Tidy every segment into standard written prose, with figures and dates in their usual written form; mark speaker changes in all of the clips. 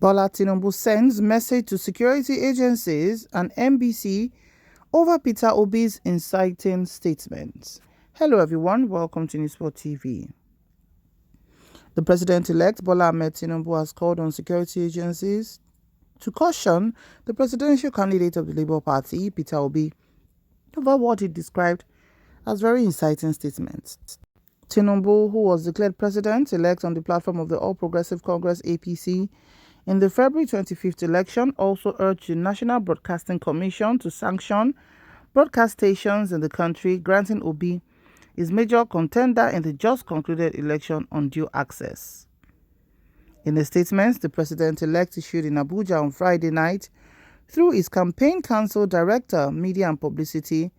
Speaker 1: Bola Tinubu sends message to security agencies and MBC over Peter Obi's inciting statements. Hello everyone, welcome to Newsport TV. The president-elect Bola Ahmed Tinubu has called on security agencies to caution the presidential candidate of the Labour Party, Peter Obi, over what he described as very inciting statements. Tinubu, who was declared president-elect on the platform of the All Progressive Congress (APC) in the February 25th election, also urged the National Broadcasting Commission to sanction broadcast stations in the country, granting Obi, his major contender in the just concluded election, undue access. In a statement the president-elect issued in Abuja on Friday night, through his campaign council director, media and publicity,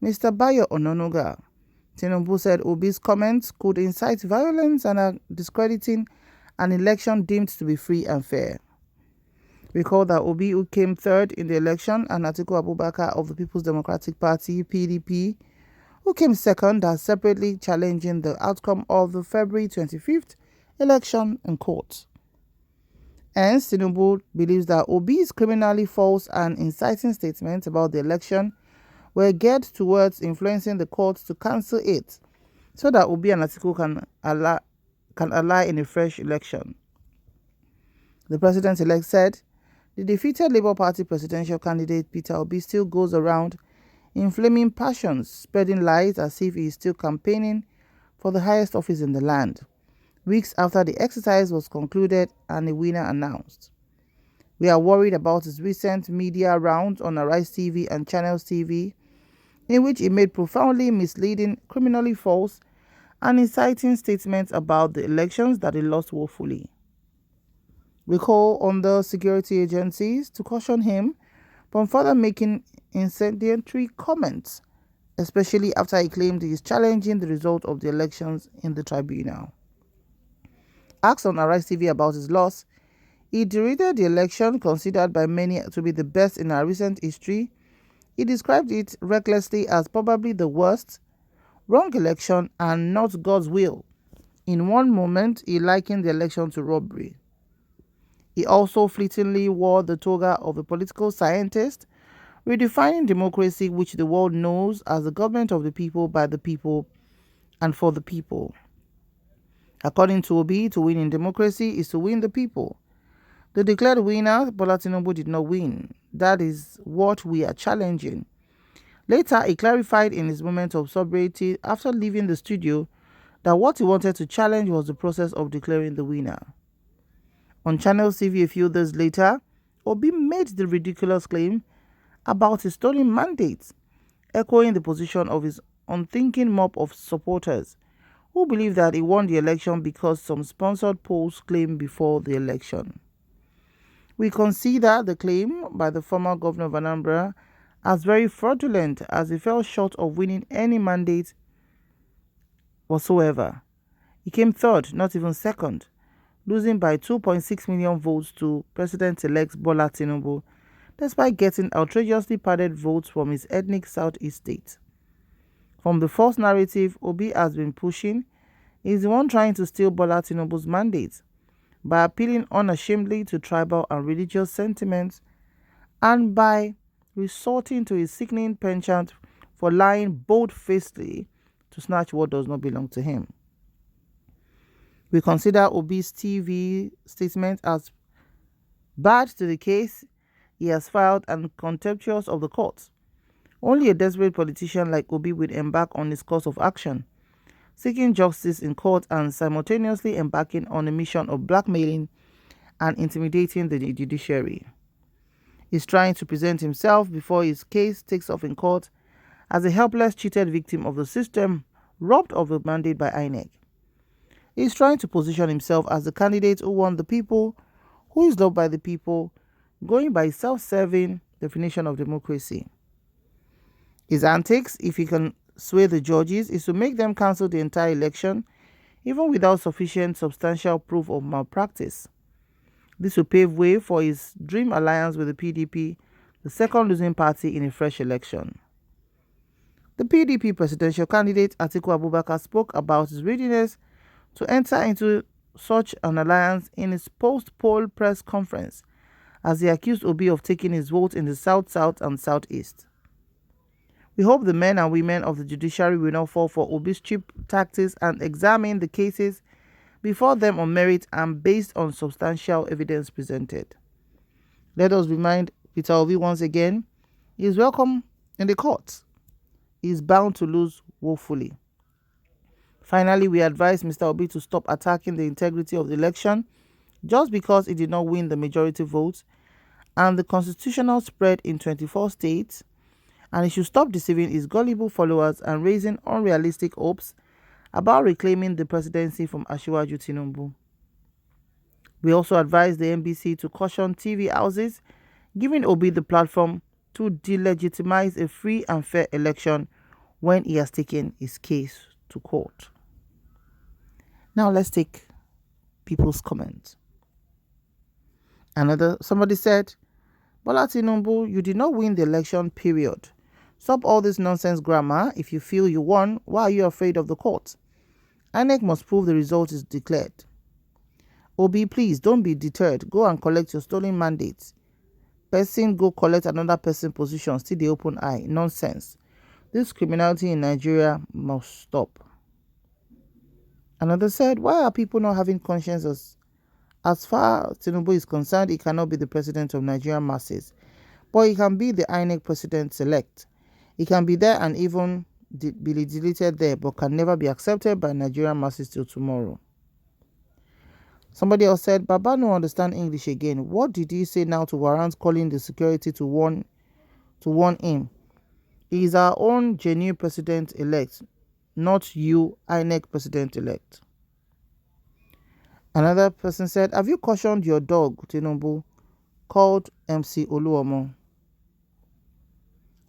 Speaker 1: Mr. Bayo Ononuga, Tinubu said Obi's comments could incite violence and are discrediting an election deemed to be free and fair. Recall that Obi, who came third in the election, and Atiku Abubakar of the People's Democratic Party (PDP), who came second, are separately challenging the outcome of the February 25th election in court. Hence, Tinubu believes that Obi's criminally false and inciting statements about the election were geared towards influencing the court to cancel it, so that Obi and Atiku can ally in a fresh election. The president-elect said the defeated Labour Party presidential candidate Peter Obi still goes around inflaming passions, spreading lies as if he is still campaigning for the highest office in the land, weeks after the exercise was concluded and a winner announced. We are worried about his recent media rounds on Arise TV and Channels TV, in which he made profoundly misleading, criminally false, and inciting statements about the elections that he lost woefully. We call on the security agencies to caution him from further making incendiary comments, especially after he claimed he is challenging the result of the elections in the tribunal. Asked on Arise TV about his loss, he derided the election, considered by many to be the best in our recent history. He described it recklessly as probably the worst, wrong election and not God's will. In one moment, he likened the election to robbery. He also fleetingly wore the toga of a political scientist, redefining democracy, which the world knows as the government of the people, by the people, and for the people. According to Obi, to win in democracy is to win the people. The declared winner, Bola Tinubu, did not win. That is what we are challenging. Later, he clarified in his moment of sobriety after leaving the studio that what he wanted to challenge was the process of declaring the winner. On Channels TV a few days later, Obi made the ridiculous claim about his stolen mandate, echoing the position of his unthinking mob of supporters who believe that he won the election because some sponsored polls claimed before the election. We consider the claim by the former governor of Anambra as very fraudulent, as he fell short of winning any mandate whatsoever. He came third, not even second, losing by 2.6 million votes to President-elect Bola Tinubu, despite getting outrageously padded votes from his ethnic southeast state. From the false narrative Obi has been pushing, he is the one trying to steal Bola Tinubu's mandate by appealing unashamedly to tribal and religious sentiments, and by resorting to his sickening penchant for lying bold-facedly to snatch what does not belong to him. We consider Obi's TV statement as bad to the case he has filed and contemptuous of the courts. Only a desperate politician like Obi would embark on this course of action, seeking justice in court and simultaneously embarking on a mission of blackmailing and intimidating the judiciary. He's trying to present himself before his case takes off in court as a helpless, cheated victim of the system, robbed of the mandate by INEC. He's trying to position himself as the candidate who won the people, who is loved by the people, going by self-serving definition of democracy. His antics, if he can sway the judges, is to make them cancel the entire election, even without sufficient substantial proof of malpractice. This will pave way for his dream alliance with the PDP, the second losing party in a fresh election. The PDP presidential candidate Atiku Abubakar spoke about his readiness to enter into such an alliance in his post-poll press conference as he accused Obi of taking his vote in the South-South and Southeast. We hope the men and women of the judiciary will not fall for Obi's cheap tactics and examine the cases before them on merit and based on substantial evidence presented. Let us remind Peter Obi once again, he is welcome in the court. He is bound to lose woefully. Finally, we advise Mr. Obi to stop attacking the integrity of the election just because he did not win the majority vote and the constitutional spread in 24 states, and he should stop deceiving his gullible followers and raising unrealistic hopes about reclaiming the presidency from Asiwaju Tinubu. We also advise the NBC to caution TV houses giving Obi the platform to delegitimize a free and fair election when he has taken his case to court. Now let's take people's comments. Somebody said, Bola Tinubu, you did not win the election, period. Stop all this nonsense grammar. If you feel you won, why are you afraid of the court? INEC must prove the result is declared. Obi, please don't be deterred. Go and collect your stolen mandates. Person go collect another person's position, still the open eye. Nonsense. This criminality in Nigeria must stop. Another said, why are people not having conscience? As far as Tinubu is concerned, he cannot be the president of Nigerian masses, but he can be the INEC president-elect. He can be there and even be deleted there, but can never be accepted by Nigerian masses till tomorrow. Somebody else said, Baba no understand English again. What did he say now to warrant calling the security to warn him? He is our own genuine president-elect, not you, INEC president-elect. Another person said, have you cautioned your dog, Tinubu, called MC Oluomo?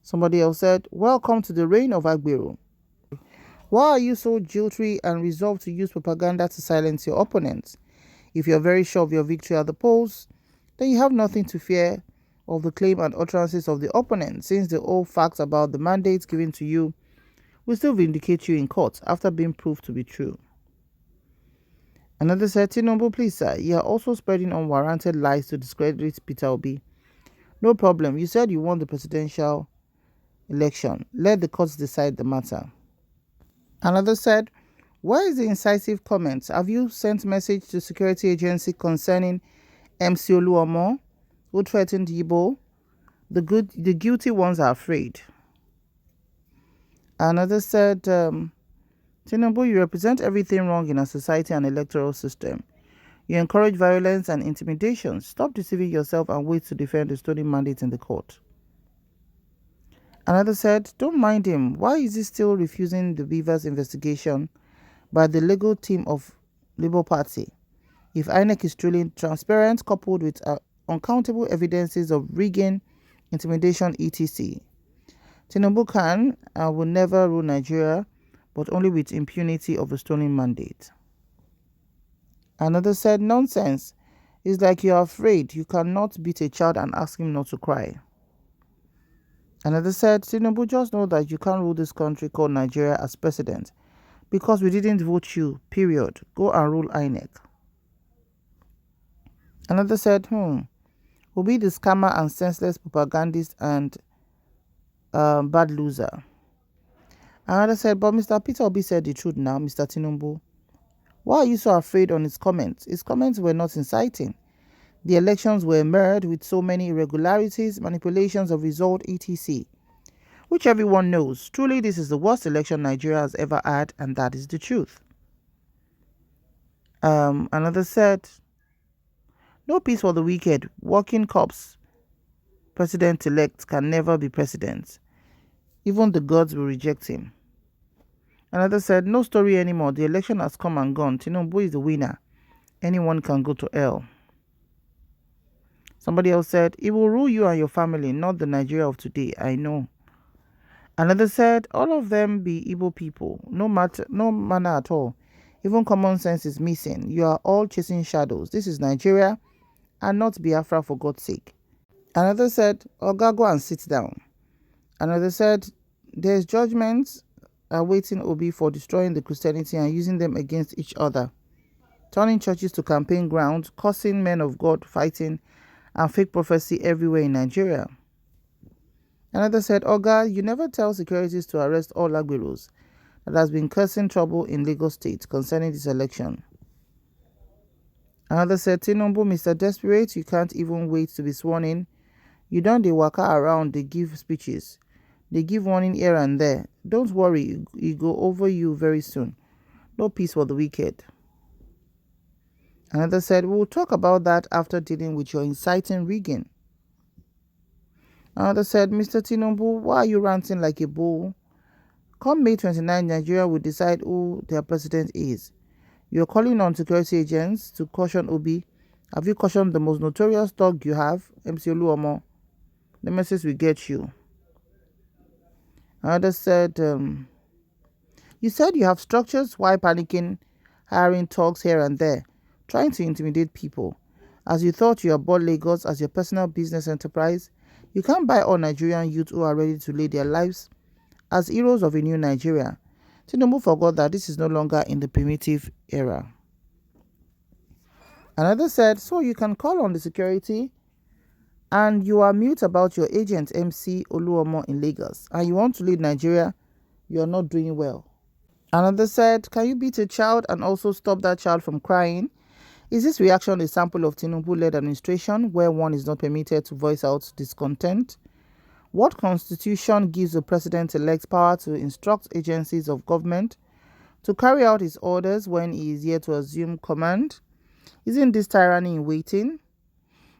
Speaker 1: Somebody else said, welcome to the reign of Agbero. Why are you so jilty and resolved to use propaganda to silence your opponents? If you're very sure of your victory at the polls, then you have nothing to fear of the claim and utterances of the opponent, since the old facts about the mandates given to you will still vindicate you in court after being proved to be true. Another said, Tinubu, please sir, you are also spreading unwarranted lies to discredit Peter Obi. No problem, you said you won the presidential election. Let the courts decide the matter. Another said, where is the incisive comment? Have you sent message to security agency concerning MC Oluomo, who threatened Yibo? The guilty ones are afraid. Another said, Tinubu, you represent everything wrong in our society and electoral system. You encourage violence and intimidation. Stop deceiving yourself and wait to defend the stolen mandate in the court. Another said, don't mind him. Why is he still refusing the Beavers investigation by the legal team of Labour Party? If INEC is truly transparent, coupled with uncountable evidences of rigging, intimidation, etc., Tinubu can and will never rule Nigeria, but only with impunity of a stolen mandate. Another said, nonsense. It's like you're afraid. You cannot beat a child and ask him not to cry. Another said, Tinubu, just know that you can't rule this country called Nigeria as president because we didn't vote you, period. Go and rule INEC. Another said, will be the scammer and senseless propagandist and bad loser. Another said, but Mr. Peter Obi said the truth now, Mr. Tinubu. Why are you so afraid on his comments? His comments were not inciting. The elections were marred with so many irregularities, manipulations of result, etc., which everyone knows. Truly, this is the worst election Nigeria has ever had, and that is the truth. Another said, no peace for the wicked. Working cops, president-elect can never be president. Even the gods will reject him. Another said, no story anymore. The election has come and gone. Tinubu is the winner. Anyone can go to hell. Somebody else said, it will rule you and your family, not the Nigeria of today. I know. Another said, all of them be Igbo people. No manner at all. Even common sense is missing. You are all chasing shadows. This is Nigeria and not Biafra, for God's sake. Another said, Oga, go and sit down. Another said, there's judgment awaiting Obi for destroying the Christianity and using them against each other. turning churches to campaign grounds, causing men of God fighting and fake prophecy everywhere in Nigeria. Another said, Oga, you never tell securities to arrest all Agberos that has been causing trouble in Lagos State concerning this election. Another said, Tinubu, Mr. Desperate, you can't even wait to be sworn in. You don't dey waka around, they give speeches. They give warning here and there. Don't worry, it go over you very soon. No peace for the wicked. Another said, we'll talk about that after dealing with your inciting rigging. Another said, Mr. Tinubu, why are you ranting like a bull? Come May 29, Nigeria will decide who their president is. You're calling on security agents to caution Obi. Have you cautioned the most notorious dog you have, MC Oluomo? The message will get you. Another said, you said you have structures. Why panicking, hiring talks here and there, trying to intimidate people? As you thought you bought Lagos as your personal business enterprise, you can't buy all Nigerian youth who are ready to lay their lives as heroes of a new Nigeria. Tinubu forgot that this is no longer in the primitive era. Another said, so you can call on the security and you are mute about your agent MC Oluomo in Lagos and you want to lead Nigeria, you are not doing well. Another said, can you beat a child and also stop that child from crying? Is this reaction a sample of Tinubu-led administration where one is not permitted to voice out discontent? What constitution gives the president-elect power to instruct agencies of government to carry out his orders when he is yet to assume command? Isn't this tyranny in waiting?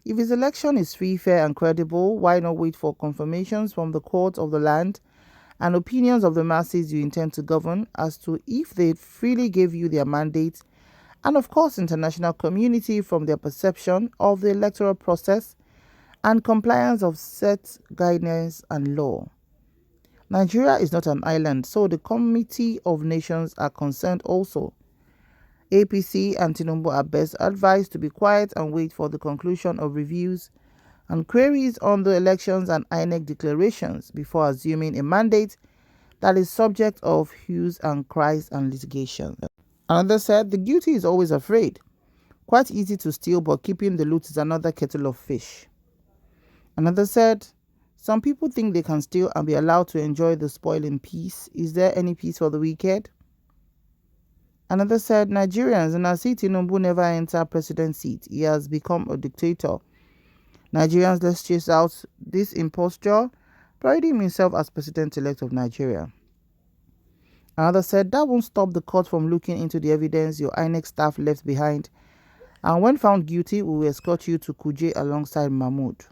Speaker 1: If his election is free, fair, and credible, why not wait for confirmations from the court of the land and opinions of the masses you intend to govern as to if they freely gave you their mandate, and of course international community from their perception of the electoral process and compliance of set guidelines and law. Nigeria is not an island, so the Committee of Nations are concerned also. APC and Tinubu are best advised to be quiet and wait for the conclusion of reviews and queries on the elections and INEC declarations before assuming a mandate that is subject of hues and cries and litigation. Another said, the guilty is always afraid. Quite easy to steal, but keeping the loot is another kettle of fish. Another said, some people think they can steal and be allowed to enjoy the spoil in peace. Is there any peace for the wicked? Another said, Nigerians, and I see Tinubu never enter president seat. He has become a dictator. Nigerians, let's chase out this imposture, parading himself as president-elect of Nigeria. Another said, that won't stop the court from looking into the evidence your INEC staff left behind. And when found guilty, we will escort you to Kuje alongside Mahmoud.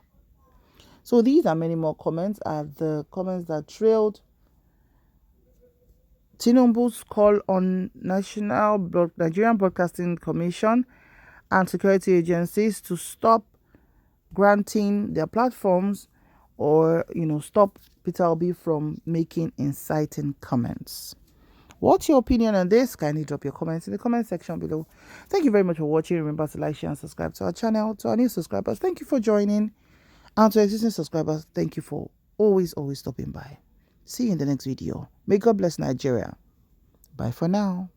Speaker 1: So these are many more comments, the comments that trailed Tinubu's call on Nigerian Broadcasting Commission and security agencies to stop granting their platforms or, stop Peter Obi from making inciting comments. What's your opinion on this? Kindly drop your comments in the comment section below. Thank you very much for watching. Remember to like, share, and subscribe to our channel. To our new subscribers, thank you for joining. And to existing subscribers, thank you for always stopping by. See you in the next video. May God bless Nigeria. Bye for now.